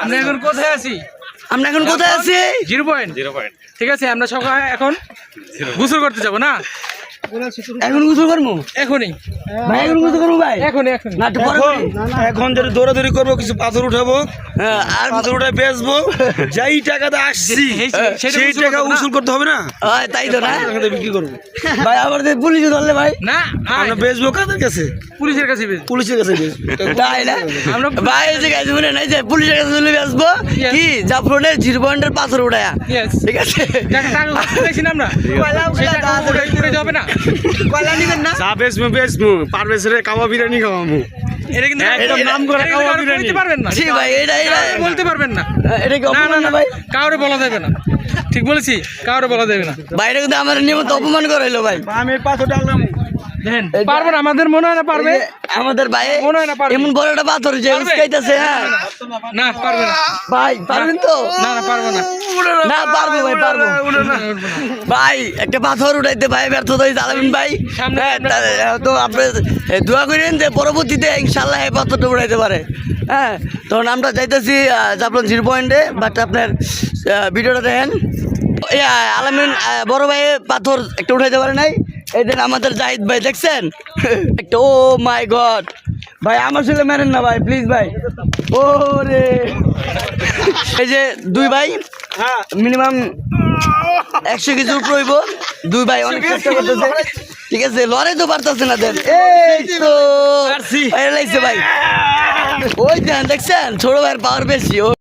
আমরা এখন কোথায় আছি? আমরা এখন কোথায় আছি? 0 পয়েন্ট। ঠিক আছে, আমরা সবাই এখন গোসল করতে যাব না? এখন গোসল করবো এখনই ভাই, এখন গোসল করবো ভাই, এখনই না একটু পরে করি। এখন যদি দৌড়াদৌড়ি করবো, কিছু পাথর উঠাবো, হ্যাঁ, আর পাথর উঠে বেচবো, যাই টাকাতে আসছি সেটা সেই উসুল টাকা করবো না? উসুল করতে হবে না, হয়, তাই তো না টাকাতে বিক্রি করবো। ভাই, আবার যদি পুলিশে ধরলে ভাই? না, আমরা বেচবো কাদের কাছে? পুলিশের কাছে বেশ। পুলিশের কাছে বেচবো। তাই না আমরা ভাই, এই যে গাইজ মনে নাই যে পুলিশের কাছে চলে আসবো Yes. কি জাফরনের 0 পয়েন্টের পাথর উঠায়া, Yes. ঠিক আছে? টাকা উঠাইছি না আমরা? সেটা উঠাইতে হবে না? কয়লা নিবেন না? যা বেচবো বেচবো, পারভেজরে কাবা বিরিয়ানি খাওয়াবো। এটা কিন্তু একদম নাম করা এটা কিন্তু কাওয়া কাউকে বিরিয়ানি। বলতে পারবেন না। জি ভাই, এটা কাউকে বলতে পারবেন না। এটা কি না না অপমান না না ভাই? কাউরে বলা যাবে না। ঠিক বলেছি, কাউরে বলা যাবে না। বাইরে কিন্তু আমার নিয়মিত অপমান করাইলো ভাই। আমি পাথর ডাললাম। দেখেন, পারবে না, আমাদের মনে হয় না পারবে। এই যে আমাদের ভাই মনে হয় না পারবে। এমন বড় একটা পাথর যে পারবে? উস্কাইতেছে, হ্যাঁ না, পারবে না। ভাই, পারবেন তো? না না, পারবে না। না, পারবো ভাই, পারবো ভাই। একটা পাথর উঠাইতে ভাই ব্যর্থতা হয়েছে আলামিন ভাই। সামনে হ্যাঁ, তো আপনি দোয়া করেন যে পরবর্তীতে ইনশাল্লাহ এই পাথরটা উঠাইতে পারে। হ্যাঁ, তখন আমরা যাইতেছি জাফলং 0 পয়েন্টে, বাট আপনার ভিডিওটা দেখেন। এই আলামিন বড় ভাই পাথর একটা উঠাইতে পারে নাই, এই দিন আমাদের জাহিদ ভাই দেখছেন একটা, ও মাই গড ভাই, আমার ছেলে মেরেন না ভাই, প্লিজ ভাই। ও রে, এই যে 2 ভাই মিনিমাম 100 কেজি উপর হইব। 2 ভাই অনেক চেষ্টা করতেছে, ঠিক আছে, লড়াই তো পারতেছে না। দেন এই তো ভাই, ওই দেন দেখছেন ছোট ভাইয়ের পাওয়ার বেশি।